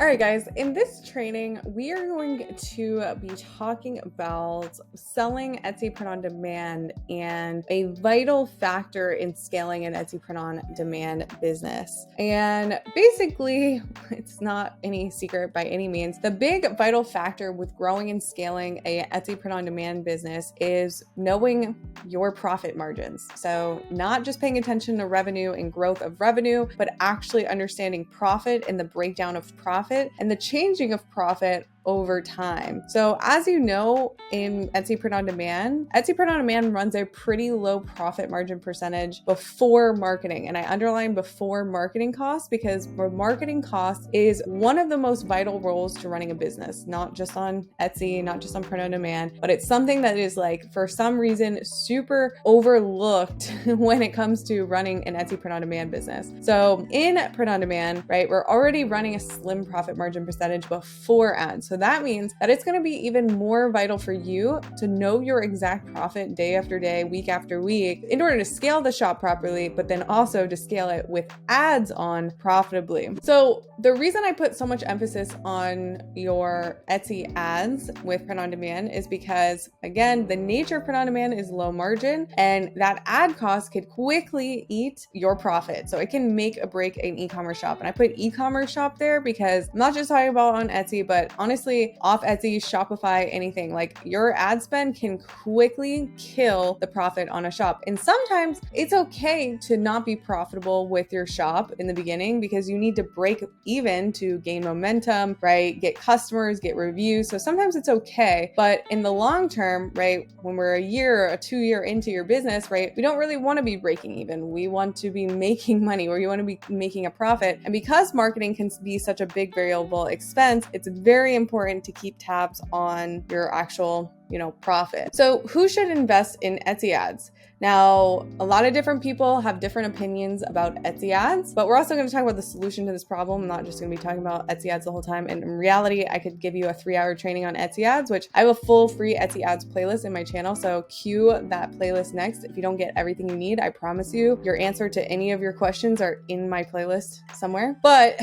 All right, guys, in this training, we are going to be talking about selling Etsy print on demand and a vital factor in scaling an Etsy print on demand business. And basically, it's not any secret by any means. The big vital factor with growing and scaling a Etsy print on demand business is knowing your profit margins. So not just paying attention to revenue and growth of revenue, but actually understanding profit and the breakdown of profit and the changing of profit over time. So as you know, in Etsy print on demand runs a pretty low profit margin percentage before marketing. And I underline before marketing costs because marketing costs is one of the most vital roles to running a business, not just on Etsy, not just on print on demand, but it's something that is like, for some reason, super overlooked when it comes to running an Etsy print on demand business. So in print on demand, right, we're already running a slim profit margin percentage before ads. So that means that it's going to be even more vital for you to know your exact profit day after day, week after week, in order to scale the shop properly, but then also to scale it with ads on profitably. So the reason I put so much emphasis on your Etsy ads with print on demand is because, again, the nature of print on demand is low margin, and that ad cost could quickly eat your profit. So it can make or break an e-commerce shop. And I put e-commerce shop there because I'm not just talking about on Etsy, but honestly, off Etsy, Shopify, anything, like your ad spend can quickly kill the profit on a shop. And sometimes it's okay to not be profitable with your shop in the beginning because you need to break even to gain momentum, right? Get customers, get reviews. So sometimes it's okay. But in the long term, right, when we're a year or 2 year into your business, right, we don't really want to be breaking even. We want to be making money, or you want to be making a profit. And because marketing can be such a big variable expense, it's very important to keep tabs on your actual, profit. So who should invest in Etsy ads? Now, a lot of different people have different opinions about Etsy ads, but we're also going to talk about the solution to this problem. I'm not just going to be talking about Etsy ads the whole time. And in reality, I could give you a 3-hour training on Etsy ads, which I have a full free Etsy ads playlist in my channel. So cue that playlist next. If you don't get everything you need, I promise you, your answer to any of your questions are in my playlist somewhere. But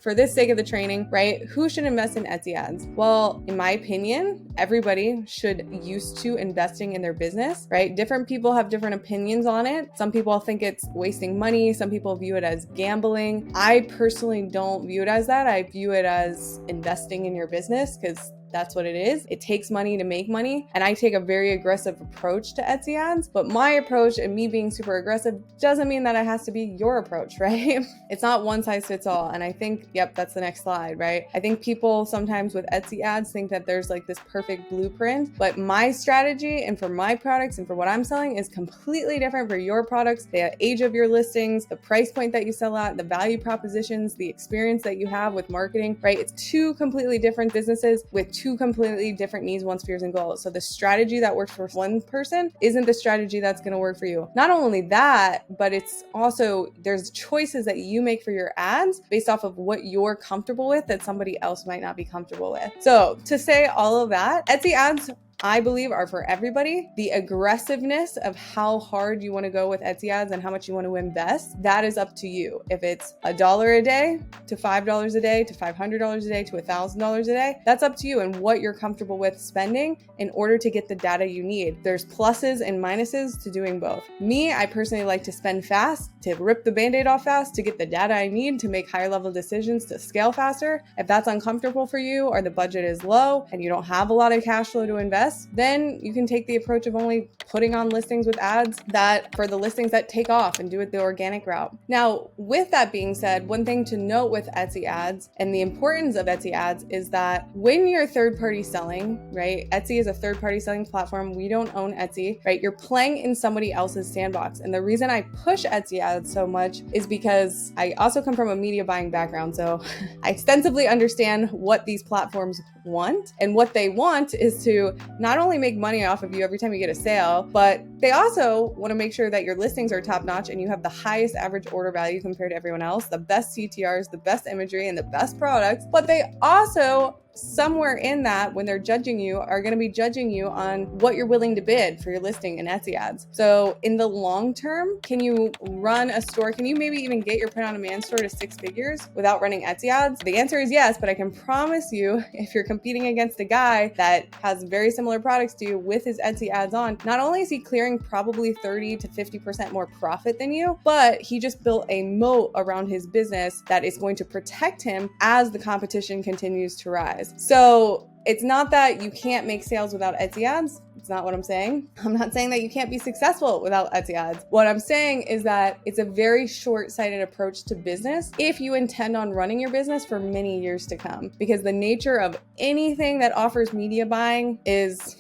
for this sake of the training, right, who should invest in Etsy ads? Well, in my opinion, everybody should used to investing in their business, right? Different people have different opinions on it. Some people think it's wasting money. Some people view it as gambling. I personally don't view it as that. I view it as investing in your business because that's what it is. It takes money to make money. And I take a very aggressive approach to Etsy ads, but my approach and me being super aggressive doesn't mean that it has to be your approach, right? It's not one size fits all. And I think, that's the next slide, right? I think people sometimes with Etsy ads think that there's like this perfect blueprint, but my strategy and for my products and for what I'm selling is completely different for your products, the age of your listings, the price point that you sell at, the value propositions, the experience that you have with marketing, right? It's two completely different businesses with two completely different needs, wants, fears, and goals. So the strategy that works for one person isn't the strategy that's going to work for you. Not only that, but it's also, there's choices that you make for your ads based off of what you're comfortable with that somebody else might not be comfortable with. So to say all of that, Etsy ads, I believe, are for everybody. The aggressiveness of how hard you want to go with Etsy ads and how much you want to invest, that is up to you. If it's $1 a day to $5 a day to $500 a day to $1,000 a day, that's up to you and what you're comfortable with spending in order to get the data you need. There's pluses and minuses to doing both. Me, I personally like to spend fast, to rip the Band-Aid off fast, to get the data I need to make higher level decisions to scale faster. If that's uncomfortable for you or the budget is low and you don't have a lot of cash flow to invest, then you can take the approach of only putting on listings with ads that for the listings that take off and do it the organic route. Now, with that being said, one thing to note with Etsy ads and the importance of Etsy ads is that when you're third-party selling, right? Etsy is a third-party selling platform. We don't own Etsy, right? You're playing in somebody else's sandbox. And the reason I push Etsy ads so much is because I also come from a media buying background. So I extensively understand what these platforms want. And what they want is to not only make money off of you every time you get a sale, but they also want to make sure that your listings are top notch and you have the highest average order value compared to everyone else, the best CTRs, the best imagery, and the best products. But they also somewhere in that, when they're judging you, are going to be judging you on what you're willing to bid for your listing in Etsy ads. So in the long term, can you run a store? Can you maybe even get your print-on-demand store to 6 figures without running Etsy ads? The answer is yes, but I can promise you, if you're competing against a guy that has very similar products to you with his Etsy ads on, not only is he clearing probably 30 to 50% more profit than you, but he just built a moat around his business that is going to protect him as the competition continues to rise. So it's not that you can't make sales without Etsy ads. It's not what I'm saying. I'm not saying that you can't be successful without Etsy ads. What I'm saying is that it's a very short-sighted approach to business if you intend on running your business for many years to come. Because the nature of anything that offers media buying is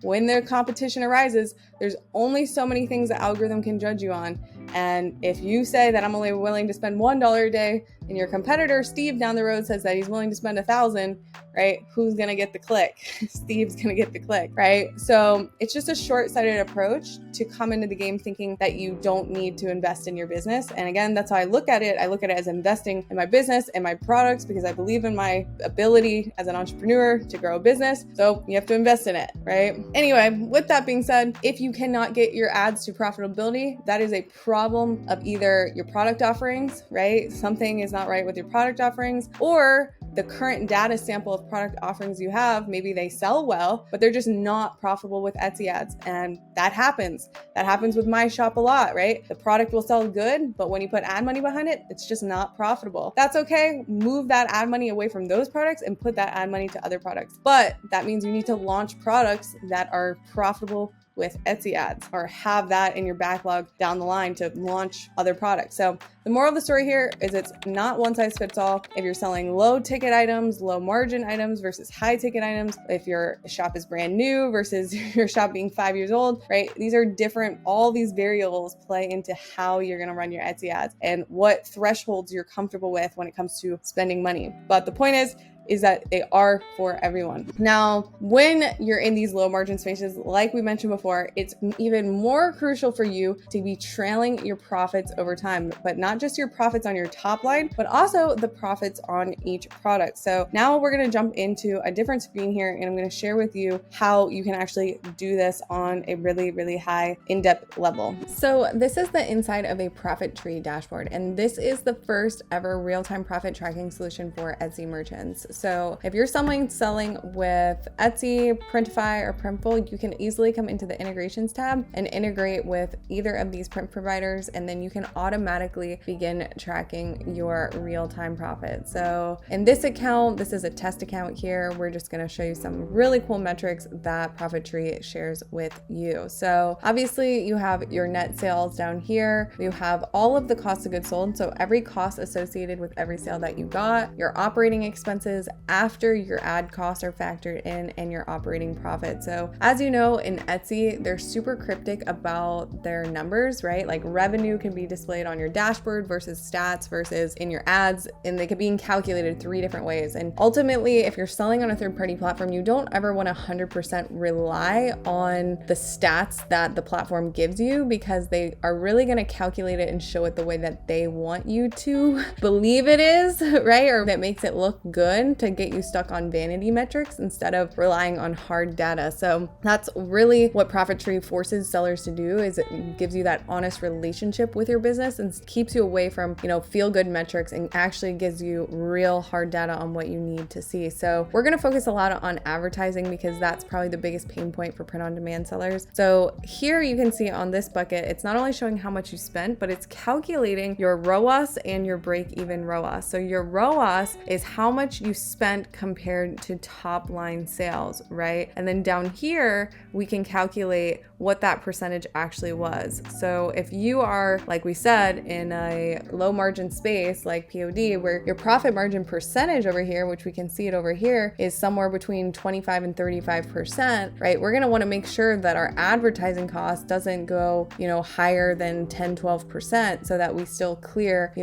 when the competition arises, there's only so many things the algorithm can judge you on. And if you say that I'm only willing to spend $1 a day and your competitor, Steve, down the road says that he's willing to spend $1,000, right? Who's going to get the click? Steve's going to get the click, right? So it's just a short-sighted approach to come into the game thinking that you don't need to invest in your business. And again, that's how I look at it. I look at it as investing in my business and my products because I believe in my ability as an entrepreneur to grow a business. So you have to invest in it, right? Anyway, with that being said, if you cannot get your ads to profitability, that is a problem of either your product offerings, right? Something is not right with your product offerings, or the current data sample of product offerings you have, maybe they sell well, but they're just not profitable with Etsy ads. And that happens. That happens with my shop a lot, right? The product will sell good, but when you put ad money behind it, it's just not profitable. That's okay. Move that ad money away from those products and put that ad money to other products. But that means you need to launch products that are profitable with Etsy ads, or have that in your backlog down the line to launch other products. So the moral of the story here is it's not one size fits all. If you're selling low ticket items, low margin items versus high ticket items, if your shop is brand new versus your shop being 5 years old, right? These are different. All these variables play into how you're going to run your Etsy ads and what thresholds you're comfortable with when it comes to spending money. But the point is that they are for everyone. Now, when you're in these low margin spaces, like we mentioned before, it's even more crucial for you to be trailing your profits over time, but not just your profits on your top line, but also the profits on each product. So now we're gonna jump into a different screen here, and I'm gonna share with you how you can actually do this on a really, really high in-depth level. So this is the inside of a ProfitTree dashboard, and this is the first ever real-time profit tracking solution for Etsy merchants. So if you're selling with Etsy, Printify, or Printful, you can easily come into the integrations tab and integrate with either of these print providers, and then you can automatically begin tracking your real-time profit. So in this account, this is a test account here. We're just going to show you some really cool metrics that ProfitTree shares with you. So obviously you have your net sales down here. You have all of the cost of goods sold. So every cost associated with every sale that you got, your operating expenses after your ad costs are factored in, and your operating profit. So as you know, in Etsy, they're super cryptic about their numbers, right? Like revenue can be displayed on your dashboard versus stats versus in your ads, and they could be calculated 3 different ways. And ultimately, if you're selling on a third-party platform, you don't ever want to 100% rely on the stats that the platform gives you, because they are really going to calculate it and show it the way that they want you to believe it is, right? Or that makes it look good to get you stuck on vanity metrics instead of relying on hard data. So that's really what ProfitTree forces sellers to do, is it gives you that honest relationship with your business and keeps you away from, feel good metrics, and actually gives you real hard data on what you need to see. So we're going to focus a lot on advertising, because that's probably the biggest pain point for print on demand sellers. So here you can see on this bucket, it's not only showing how much you spent, but it's calculating your ROAS and your break-even ROAS. So your ROAS is how much you spent compared to top line sales, right? And then down here, we can calculate what that percentage actually was. So if you are, like we said, in a low margin space like POD, where your profit margin percentage over here, which we can see it over here, is somewhere between 25 and 35%, right? We're gonna wanna make sure that our advertising cost doesn't go, higher than 10, 12%, so that we still clear,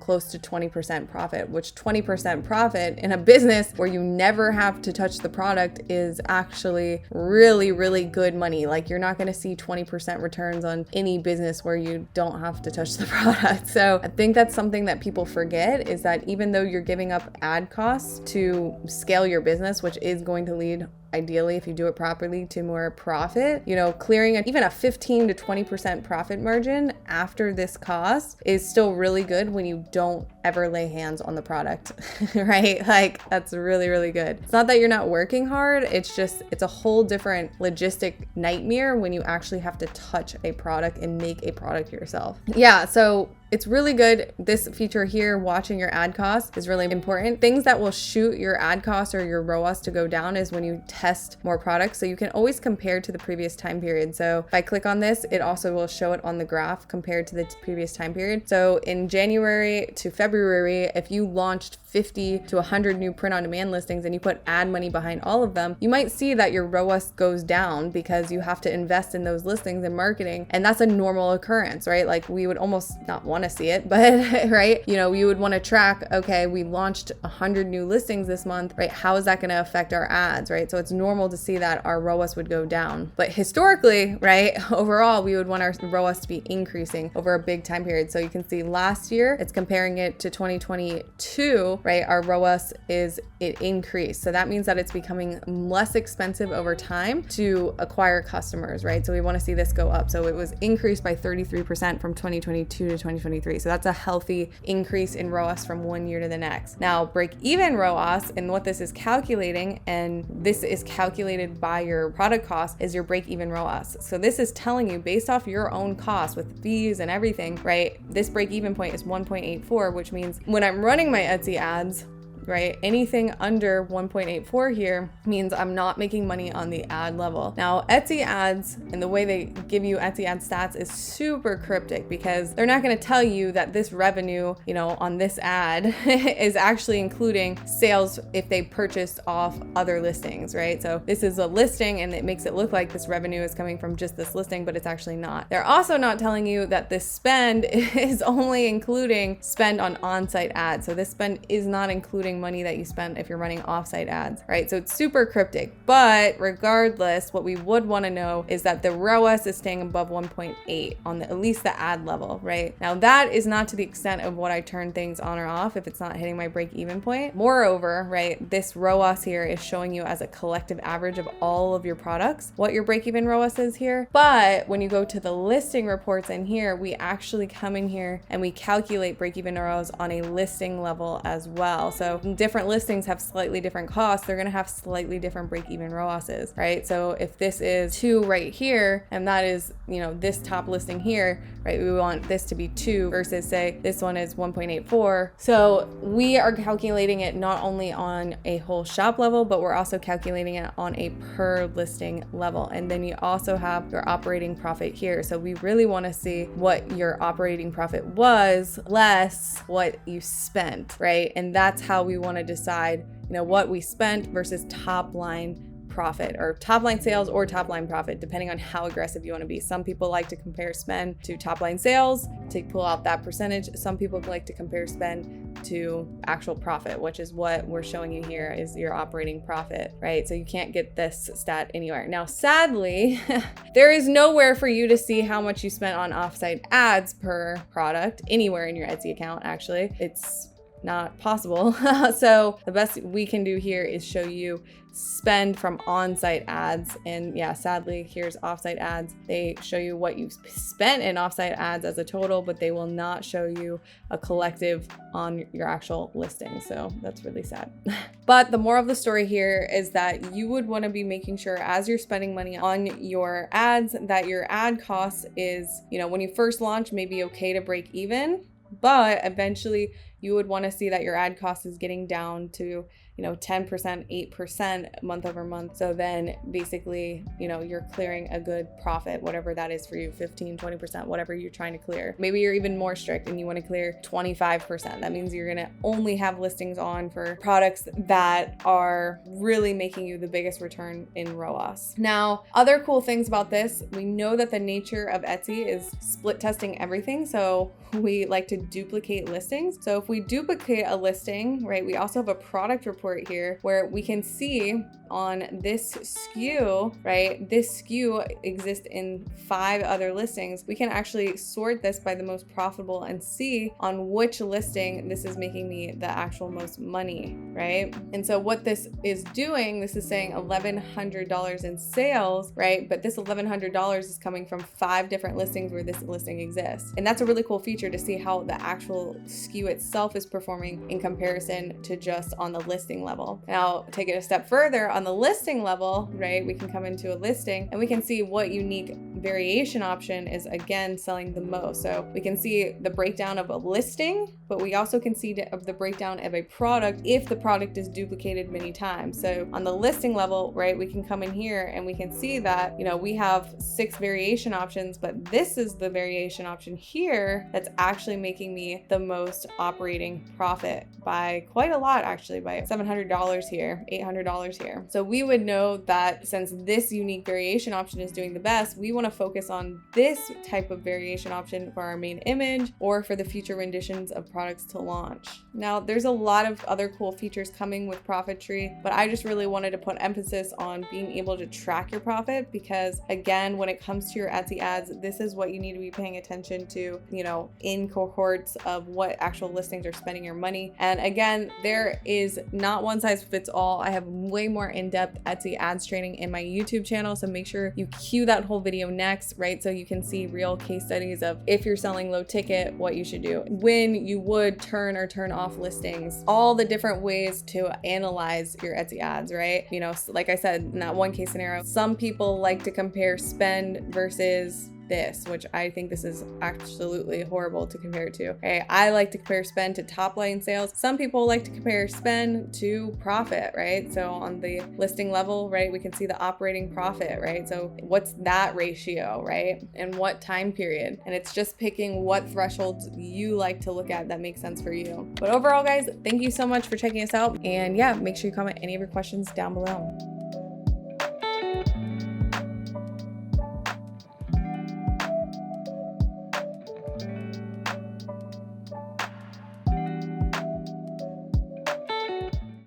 close to 20% profit, which 20% profit in a business where you never have to touch the product is actually really, really good money. Like, you're not going to see 20% returns on any business where you don't have to touch the product. So I think that's something that people forget, is that even though you're giving up ad costs to scale your business, which is going to lead, ideally, if you do it properly, to more profit, clearing even a 15 to 20% profit margin after this cost is still really good when you don't ever lay hands on the product, right? Like, that's really, really good. It's not that you're not working hard. It's a whole different logistic nightmare when you actually have to touch a product and make a product yourself. Yeah, so it's really good. This feature here, watching your ad costs, is really important. Things that will shoot your ad costs or your ROAS to go down is when you test more products. So you can always compare to the previous time period. So if I click on this, it also will show it on the graph compared to the previous time period. So in January to February, if you launched 50 to 100 new print-on-demand listings and you put ad money behind all of them, you might see that your ROAS goes down because you have to invest in those listings and marketing. And that's a normal occurrence, right? Like, we would almost not want to see it, but right, you would want to track, okay, we launched 100 new listings this month, right? How is that going to affect our ads, right? So it's normal to see that our ROAS would go down. But historically, right, overall, we would want our ROAS to be increasing over a big time period. So you can see last year, it's comparing it to 2022, right? Our ROAS it increased. So that means that it's becoming less expensive over time to acquire customers, right? So we want to see this go up. So it was increased by 33% from 2022 to 2023. So that's a healthy increase in ROAS from one year to the next. Now, break even ROAS, and what this is calculating, and this is calculated by your product cost, is your break even ROAS. So this is telling you, based off your own cost with fees and everything, right? This break even point is 1.84, which means when I'm running my Etsy ads, right, anything under 1.84 here means I'm not making money on the ad level. Now, Etsy ads and the way they give you Etsy ad stats is super cryptic, because they're not going to tell you that this revenue, on this ad is actually including sales if they purchased off other listings, right? So this is a listing and it makes it look like this revenue is coming from just this listing, but it's actually not. They're also not telling you that this spend is only including spend on on-site ads. So this spend is not including money that you spend if you're running offsite ads, right? So it's super cryptic, but regardless, what we would want to know is that the ROAS is staying above 1.8 on at least the ad level, right? Now, that is not to the extent of what I turn things on or off if it's not hitting my break even point. Moreover, right, this ROAS here is showing you as a collective average of all of your products what your break even ROAS is here. But when you go to the listing reports in here, we actually come in here and we calculate break even ROAS on a listing level as well. So different listings have slightly different costs. They're going to have slightly different break-even ROASes, right? So if this is 2 right here, and that is, this top listing here, right? We want this to be 2 versus, say, this one is 1.84. So we are calculating it not only on a whole shop level, but we're also calculating it on a per listing level. And then you also have your operating profit here. So we really want to see what your operating profit was less what you spent, right? And that's how we want to decide, what we spent versus top line profit, or top line sales or top line profit, depending on how aggressive you want to be. Some people like to compare spend to top line sales to pull out that percentage. Some people like to compare spend to actual profit, which is what we're showing you here is your operating profit, right? So you can't get this stat anywhere. Now, sadly, there is nowhere for you to see how much you spent on offsite ads per product anywhere in your Etsy account. Actually, it's not possible. So the best we can do here is show you spend from on-site ads. And yeah, sadly, here's off-site ads. They show you what you spent in off-site ads as a total, but they will not show you a collective on your actual listing. So that's really sad. But the moral of the story here is that you would want to be making sure as you're spending money on your ads that your ad cost is, when you first launch, maybe okay to break even, but eventually you would want to see that your ad cost is getting down to, 10%, 8% month over month. So then basically, you're clearing a good profit, whatever that is for you, 15, 20%, whatever you're trying to clear. Maybe you're even more strict and you want to clear 25%. That means you're going to only have listings on for products that are really making you the biggest return in ROAS. Now, other cool things about this, we know that the nature of Etsy is split testing everything. So we like to duplicate listings. So if we duplicate a listing, right, we also have a product report report here where we can see on this SKU, right? This SKU exists in 5 other listings. We can actually sort this by the most profitable and see on which listing this is making me the actual most money, right? And so what this is doing, this is saying $1,100 in sales, right? But this $1,100 is coming from 5 different listings where this listing exists. And that's a really cool feature to see how the actual SKU itself is performing in comparison to just on the listing level. Now, take it a step further on the listing level, right? We can come into a listing and we can see what unique variation option is again selling the most. So we can see the breakdown of a listing, but we also can see the breakdown of a product if the product is duplicated many times. So on the listing level, right, we can come in here and we can see that, you know, we have 6 variation options, but this is the variation option here that's actually making me the most operating profit by quite a lot, actually, by $700 here, $800 here. So we would know that since this unique variation option is doing the best, we want to focus on this type of variation option for our main image or for the future renditions of products to launch. Now, there's a lot of other cool features coming with ProfitTree, but I just really wanted to put emphasis on being able to track your profit because, again, when it comes to your Etsy ads, this is what you need to be paying attention to, you know, in cohorts of what actual listings are spending your money. And again, there is not one size fits all. I have way more in-depth Etsy ads training in my YouTube channel, so make sure you cue that whole video next, right? So you can see real case studies of if you're selling low ticket, what you should do, when you would turn or turn off listings, all the different ways to analyze your Etsy ads, right? You know, like I said, in that one case scenario, some people like to compare spend versus this, which I think this is absolutely horrible to compare it to. Okay, I like to compare spend to top line sales. Some people like to compare spend to profit, right? So on the listing level, right, we can see the operating profit, right? So what's that ratio, right? And what time period? And it's just picking what thresholds you like to look at that makes sense for you. But overall, guys, thank you so much for checking us out. And yeah, make sure you comment any of your questions down below.